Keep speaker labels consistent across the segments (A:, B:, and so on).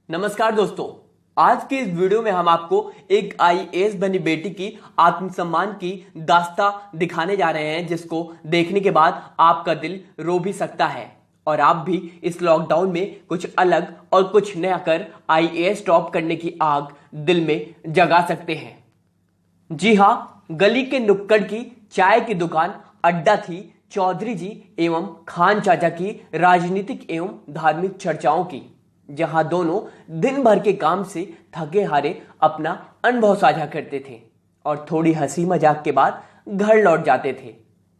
A: नमस्कार दोस्तों। आज के इस वीडियो में हम आपको एक आईएएस बनी बेटी की आत्मसम्मान की दास्तां दिखाने जा रहे हैं, जिसको देखने के बाद आपका दिल रो भी सकता है और आप भी इस लॉकडाउन में कुछ अलग और कुछ नया कर आईएएस टॉप करने की आग दिल में जगा सकते हैं। जी हाँ, गली के नुक्कड़ की चाय की दुकान अड्डा थी चौधरी जी एवं खान चाचा की राजनीतिक एवं धार्मिक चर्चाओं की, जहां दोनों दिन भर के काम से थके हारे अपना अनुभव साझा करते थे और थोड़ी हंसी मजाक के बाद घर लौट जाते थे।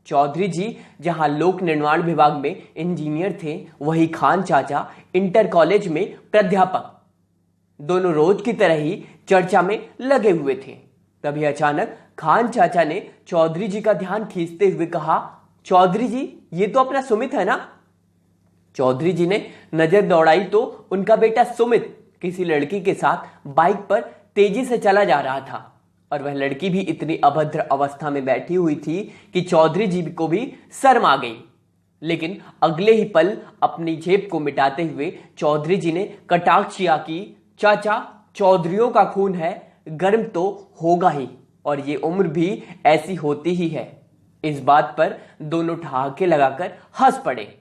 A: चौधरी जी जहां लोक निर्माण विभाग में इंजीनियर थे, वही खान चाचा इंटर कॉलेज में प्राध्यापक। दोनों रोज की तरह ही चर्चा में लगे हुए थे। तभी अचानक खान चाचा ने चौधरी जी का ध्यान खींचते हुए कहा, चौधरी जी, ये तो अपना सुमित है ना। चौधरी जी ने नजर दौड़ाई तो उनका बेटा सुमित किसी लड़की के साथ बाइक पर तेजी से चला जा रहा था और वह लड़की भी इतनी अभद्र अवस्था में बैठी हुई थी कि चौधरी जी को भी शर्म आ गई। लेकिन अगले ही पल अपनी जेब को मिटाते हुए चौधरी जी ने कटाक्ष किया कि चाचा, चौधरियों का खून है, गर्म तो होगा ही और ये उम्र भी ऐसी होती ही है। इस बात पर दोनों ठहाके लगाकर हंस पड़े।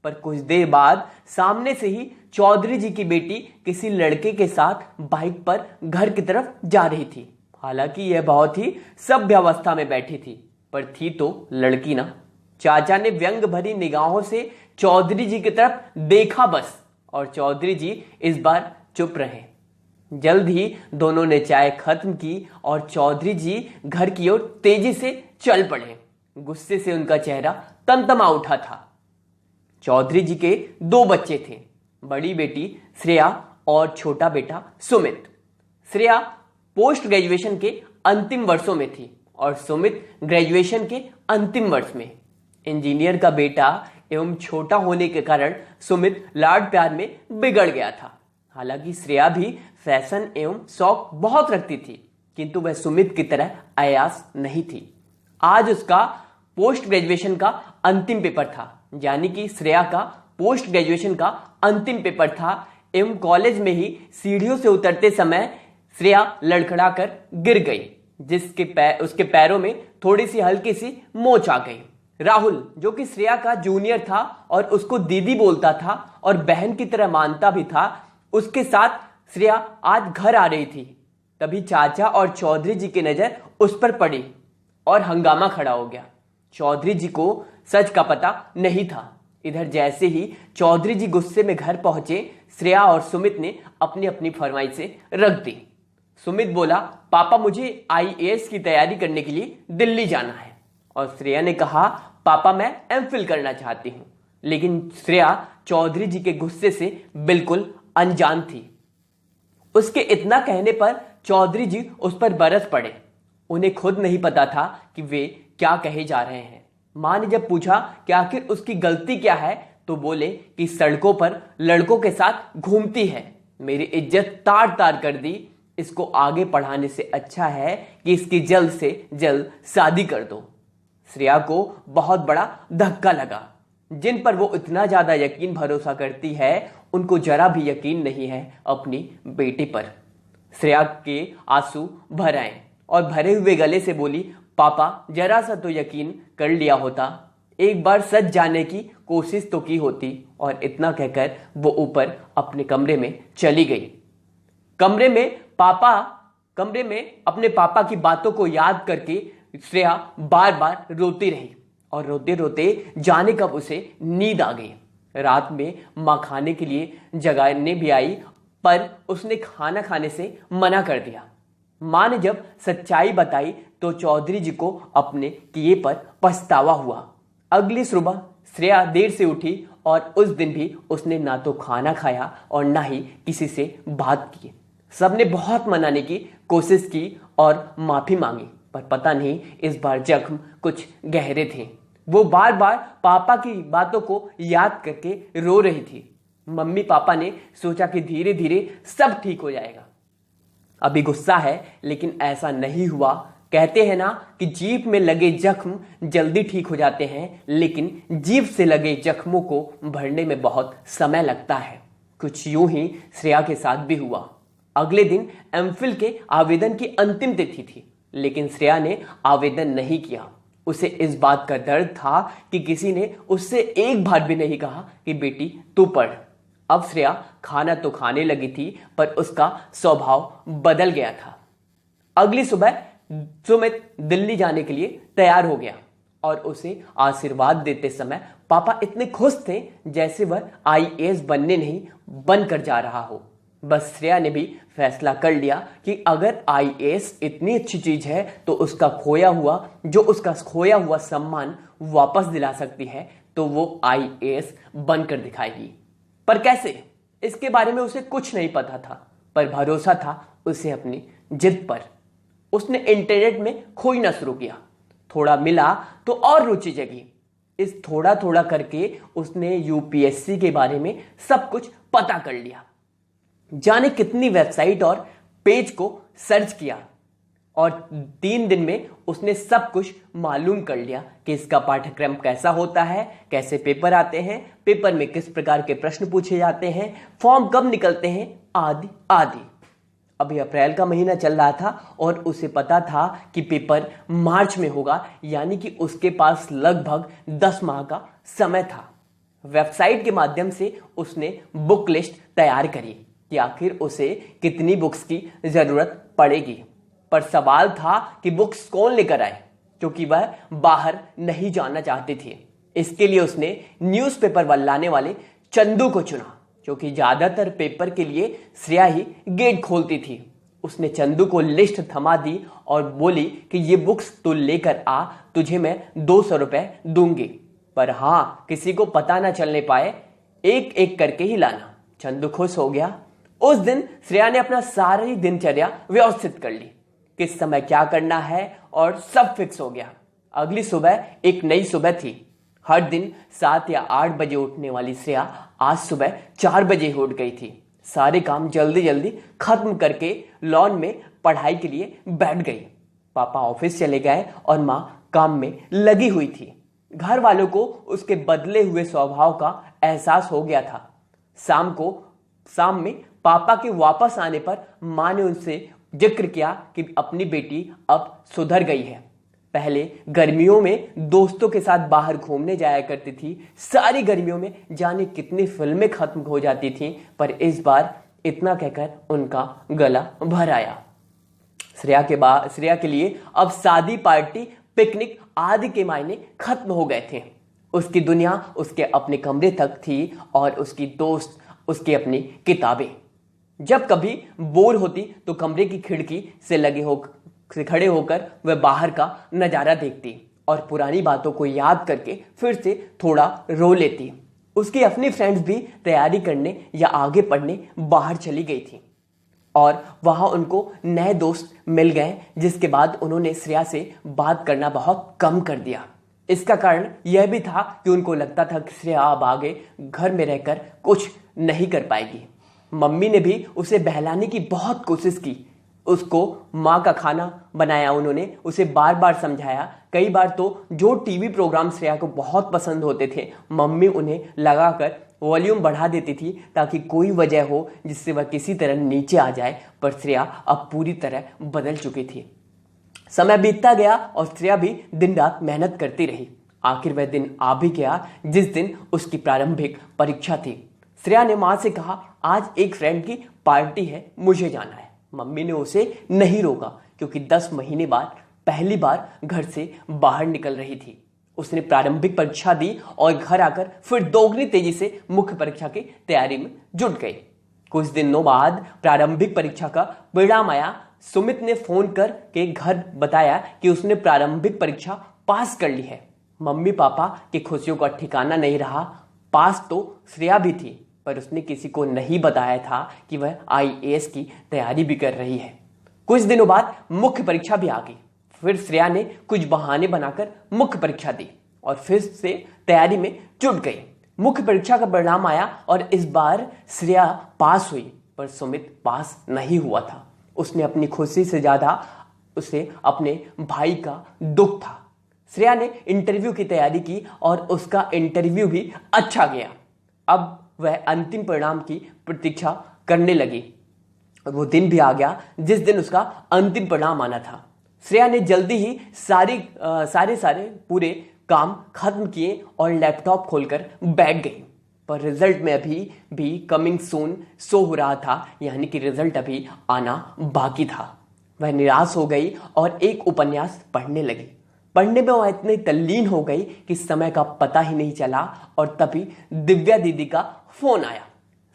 A: पर कुछ देर बाद सामने से ही चौधरी जी की बेटी किसी लड़के के साथ बाइक पर घर की तरफ जा रही थी। हालांकि यह बहुत ही सभ्य अवस्था में बैठी थी, पर थी तो लड़की ना। चाचा ने व्यंग भरी निगाहों से चौधरी जी की तरफ देखा बस, और चौधरी जी इस बार चुप रहे। जल्द ही दोनों ने चाय खत्म की और चौधरी जी घर की ओर तेजी से चल पड़े। गुस्से से उनका चेहरा तमतमा उठा था। चौधरी जी के दो बच्चे थे, बड़ी बेटी श्रेया और छोटा बेटा सुमित। श्रेया पोस्ट ग्रेजुएशन के अंतिम वर्षों में थी और सुमित ग्रेजुएशन के अंतिम वर्ष में। इंजीनियर का बेटा एवं छोटा होने के कारण सुमित लाड प्यार में बिगड़ गया था। हालांकि श्रेया भी फैशन एवं शौक बहुत रखती थी, किंतु वह सुमित की तरह अयास नहीं थी। आज उसका पोस्ट ग्रेजुएशन का अंतिम पेपर था, यानी कि श्रेया का पोस्ट ग्रेजुएशन का अंतिम पेपर था एवं कॉलेज में ही सीढ़ियों से उतरते समय श्रेया लड़खड़ाकर गिर गई, उसके पैरों में थोड़ी सी हल्की सी मोच आ गई। राहुल, जो कि श्रेया का जूनियर था और उसको दीदी बोलता था और बहन की तरह मानता भी था, उसके साथ श्रेया आज घर आ रही थी। तभी चाचा और चौधरी जी की नजर उस पर पड़ी और हंगामा खड़ा हो गया। चौधरी जी को सच का पता नहीं था। इधर जैसे ही चौधरी जी गुस्से में घर पहुंचे, श्रेया और सुमित ने अपनी अपनी फरमाइशें रख दी। सुमित बोला, पापा, मुझे आईएएस की तैयारी करने के लिए दिल्ली जाना है। और श्रेया ने कहा, पापा, मैं एमफिल करना चाहती हूं। लेकिन श्रेया चौधरी जी के गुस्से से बिल्कुल अनजान थी। उसके इतना कहने पर चौधरी जी उस पर बरस पड़े। उन्हें खुद नहीं पता था कि वे क्या कहे जा रहे हैं। मां ने जब पूछा कि आखिर उसकी गलती क्या है, तो बोले कि सड़कों पर लड़कों के साथ घूमती है, मेरी इज्जत तार तार कर दी। इसको आगे पढ़ाने से अच्छा है कि इसकी जल्द से जल्द शादी कर दो। श्रेया को बहुत बड़ा धक्का लगा। जिन पर वो इतना ज्यादा यकीन भरोसा करती है, उनको जरा भी यकीन नहीं है अपनी बेटी पर। श्रेया के आंसू भर आए और भरे हुए गले से बोली, पापा, जरा सा तो यकीन कर लिया होता, एक बार सच जानने की कोशिश तो की होती। और इतना कहकर वो ऊपर अपने कमरे में चली गई। कमरे में अपने पापा की बातों को याद करके श्रेया बार बार रोती रही और रोते रोते जाने कब उसे नींद आ गई। रात में मां खाने के लिए जगाने भी आई, पर उसने खाना खाने से मना कर दिया। मां ने जब सच्चाई बताई तो चौधरी जी को अपने किए पर पछतावा हुआ। अगली सुबह श्रेया देर से उठी और उस दिन भी उसने ना तो खाना खाया और ना ही किसी से बात की। सबने बहुत मनाने की कोशिश की और माफी मांगी, पर पता नहीं इस बार जख्म कुछ गहरे थे। वो बार बार पापा की बातों को याद करके रो रही थी। मम्मी पापा ने सोचा कि धीरे धीरे सब ठीक हो जाएगा। अभी गुस्सा है, लेकिन ऐसा नहीं हुआ। कहते हैं ना कि जीभ में लगे जख्म जल्दी ठीक हो जाते हैं, लेकिन जीभ से लगे जख्मों को भरने में बहुत समय लगता है। कुछ यूं ही श्रेया के साथ भी हुआ। अगले दिन एमफिल के आवेदन की अंतिम तिथि थी, लेकिन श्रेया ने आवेदन नहीं किया। उसे इस बात का दर्द था कि किसी ने उससे एक बार भी नहीं कहा कि बेटी तू पढ़। अब श्रेया खाना तो खाने लगी थी, पर उसका स्वभाव बदल गया था। अगली सुबह सुमित दिल्ली जाने के लिए तैयार हो गया और उसे आशीर्वाद देते समय पापा इतने खुश थे जैसे वह आईएएस बनने नहीं बनकर जा रहा हो। बस श्रेया ने भी फैसला कर लिया कि अगर आईएएस इतनी अच्छी चीज है तो उसका खोया हुआ सम्मान वापस दिला सकती है, तो वो आईएएस बनकर दिखाएगी। पर कैसे, इसके बारे में उसे कुछ नहीं पता था, पर भरोसा था उसे अपनी जिद पर। उसने इंटरनेट में खोजना शुरू किया। थोड़ा मिला तो और रुचि जगी। इस थोड़ा थोड़ा करके उसने यूपीएससी के बारे में सब कुछ पता कर लिया। जाने कितनी वेबसाइट और पेज को सर्च किया और 3 दिन में उसने सब कुछ मालूम कर लिया कि इसका पाठ्यक्रम कैसा होता है, कैसे पेपर आते हैं, पेपर में किस प्रकार के प्रश्न पूछे जाते हैं, फॉर्म कब निकलते हैं, आदि आदि। अभी अप्रैल का महीना चल रहा था और उसे पता था कि पेपर मार्च में होगा, यानी कि उसके पास लगभग 10 माह का समय था। वेबसाइट के माध्यम से उसने बुक लिस्ट तैयार करी कि आखिर उसे कितनी बुक्स की जरूरत पड़ेगी। पर सवाल था कि बुक्स कौन लेकर आए, क्योंकि वह बाहर नहीं जाना चाहती थी। इसके लिए उसने न्यूज़पेपर लाने वाले चंदू को चुना, क्योंकि ज्यादातर पेपर के लिए श्रेया ही गेट खोलती थी। उसने चंदू को लिस्ट थमा दी और बोली कि ये बुक्स तू लेकर आ, तुझे मैं 200 रुपए दूंगी, पर हाँ किसी को पता ना चलने पाए, एक एक करके ही लाना। चंदू खुश हो गया। उस दिन श्रेया ने अपना सारी दिनचर्या व्यवस्थित कर ली, किस समय क्या करना है, और सब फिक्स हो गया। अगली सुबह एक नई सुबह थी। हर दिन 7 या 8 बजे उठने वाली श्रेया आज सुबह 4 बजे उठ गई थी। सारे काम जल्दी जल्दी खत्म करके लॉन में पढ़ाई के लिए बैठ गई। पापा ऑफिस चले गए और माँ काम में लगी हुई थी। घर वालों को उसके बदले हुए स्वभाव का एहसास हो गया था। शाम में पापा के वापस आने पर माँ ने उनसे जिक्र किया कि अपनी बेटी अब सुधर गई है। पहले गर्मियों में दोस्तों के साथ बाहर घूमने जाया करती थी। सारी गर्मियों में जाने कितनी फिल्में खत्म हो जाती थीं, पर इस बार इतना कहकर उनका गला भर आया। श्रेया के लिए अब शादी, पार्टी, पिकनिक आदि के मायने खत्म हो गए थे। उसकी दुनिया उसके अपने कमरे तक थी और उसकी दोस्त उसकी अपनी किताबें। जब कभी बोर होती तो कमरे की खिड़की से खड़े होकर वह बाहर का नजारा देखती और पुरानी बातों को याद करके फिर से थोड़ा रो लेती। उसकी अपनी फ्रेंड्स भी तैयारी करने या आगे पढ़ने बाहर चली गई थी और वहां उनको नए दोस्त मिल गए, जिसके बाद उन्होंने श्रेया से बात करना बहुत कम कर दिया। इसका कारण यह भी था कि उनको लगता था कि श्रेया अब आगे घर में रहकर कुछ नहीं कर पाएगी। मम्मी ने भी उसे बहलाने की बहुत कोशिश की। उसको माँ का खाना बनाया, उन्होंने उसे बार बार समझाया। कई बार तो जो टीवी प्रोग्राम श्रेया को बहुत पसंद होते थे, मम्मी उन्हें लगाकर वॉल्यूम बढ़ा देती थी ताकि कोई वजह हो जिससे वह किसी तरह नीचे आ जाए। पर श्रेया अब पूरी तरह बदल चुकी थी। समय बीतता गया और श्रेया भी दिन रात मेहनत करती रही। आखिर वह दिन आ भी गया जिस दिन उसकी प्रारंभिक परीक्षा थी। श्रेया ने माँ से कहा, आज एक फ्रेंड की पार्टी है, मुझे जाना है। मम्मी ने उसे नहीं रोका, क्योंकि 10 महीने बाद पहली बार घर से बाहर निकल रही थी। उसने प्रारंभिक परीक्षा दी और घर आकर फिर दोगुनी तेजी से मुख्य परीक्षा की तैयारी में जुट गई। कुछ दिनों बाद प्रारंभिक परीक्षा का परिणाम आया। सुमित ने फोन कर के घर बताया कि उसने प्रारंभिक परीक्षा पास कर ली है। मम्मी पापा की खुशियों का ठिकाना नहीं रहा। पास तो श्रेया भी थी, पर उसने किसी को नहीं बताया था कि वह आईएएस की तैयारी भी कर रही है। कुछ दिनों बाद मुख्य परीक्षा भी आ गई। फिर श्रेया ने कुछ बहाने बनाकर मुख्य परीक्षा दी और फिर से तैयारी में जुट गई। मुख्य परीक्षा का परिणाम आया और इस बार श्रेया पास हुई, पर सुमित पास नहीं हुआ था। उसने अपनी खुशी से ज्यादा उसे अपने भाई का दुख था। श्रेया ने इंटरव्यू की तैयारी की और उसका इंटरव्यू भी अच्छा गया। अब वह अंतिम परिणाम की प्रतीक्षा करने लगी। वो दिन भी आ गया जिस दिन उसका अंतिम परिणाम आना था। श्रेया ने जल्दी ही सारे पूरे काम खत्म किए और लैपटॉप खोलकर बैठ गई। पर रिजल्ट में अभी भी कमिंग सून शो हो रहा था, यानी कि रिजल्ट अभी आना बाकी था। वह निराश हो गई और एक उपन्यास पढ़ने लगी। पढ़ने में वह इतनी तल्लीन हो गई कि समय का पता ही नहीं चला और तभी दिव्या दीदी का फोन आया।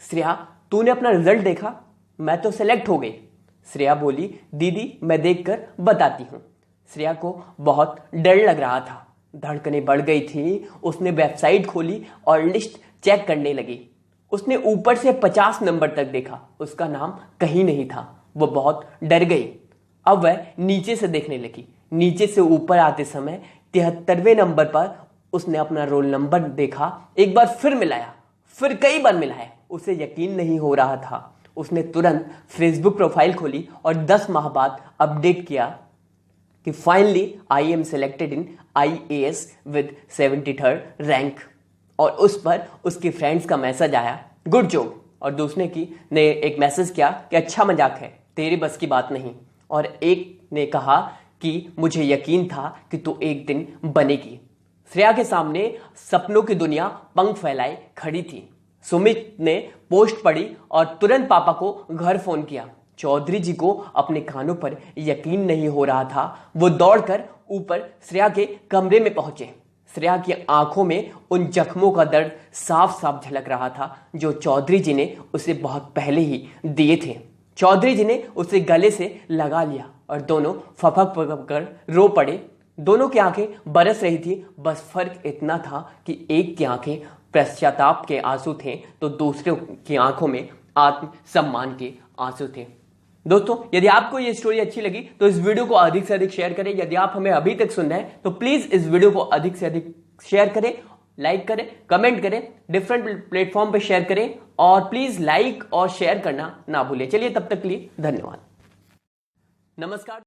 A: श्रेया, तूने अपना रिजल्ट देखा? मैं तो सेलेक्ट हो गई। श्रेया बोली, दीदी मैं देखकर बताती हूँ। श्रेया को बहुत डर लग रहा था, धड़कनें बढ़ गई थी। उसने वेबसाइट खोली और लिस्ट चेक करने लगी। उसने ऊपर से 50 नंबर तक देखा, उसका नाम कहीं नहीं था। वो बहुत डर गई। अब वह नीचे से देखने लगी। नीचे से ऊपर आते समय 73वें नंबर पर उसने अपना रोल नंबर देखा। एक बार फिर मिलाया, फिर कई बार मिलाया। उसे यकीन नहीं हो रहा था। उसने तुरंत फेसबुक प्रोफाइल खोली और 10 माह बाद अपडेट किया कि finally I am selected in IAS with 73rd rank. और उस पर उसके फ्रेंड्स का मैसेज आया, गुड जॉब। और दूसरे ने एक मैसेज किया कि अच्छा मजाक है, तेरी बस की बात नहीं। और एक ने कहा कि मुझे यकीन था कि तू एक दिन बनेगी। श्रेया के सामने सपनों की दुनिया पंख फैलाए खड़ी थी। सुमित ने पोस्ट पढ़ी और तुरंत पापा को घर फोन किया। चौधरी जी को अपने कानों पर यकीन नहीं हो रहा था। वो दौड़कर ऊपर श्रेया के कमरे में पहुंचे। श्रेया की आंखों में उन जख्मों का दर्द साफ साफ झलक रहा था जो चौधरी जी ने उसे बहुत पहले ही दिए थे। चौधरी जी ने उसे गले से लगा लिया और दोनों फपक फपक कर रो पड़े। दोनों की आंखें बरस रही थी, बस फर्क इतना था कि एक की आंखें पश्चाताप के आंसू थे तो दूसरे की आंखों में आत्मसम्मान के आंसू थे। दोस्तों, यदि आपको ये स्टोरी अच्छी लगी तो इस वीडियो को अधिक से अधिक शेयर करें। यदि आप हमें अभी तक सुन रहे हैं तो प्लीज इस वीडियो को अधिक से अधिक शेयर करें, लाइक करें, कमेंट करें, डिफरेंट प्लेटफॉर्म पर शेयर करें और प्लीज लाइक और शेयर करना ना भूलें। चलिए, तब तक के लिए धन्यवाद। नमस्कार।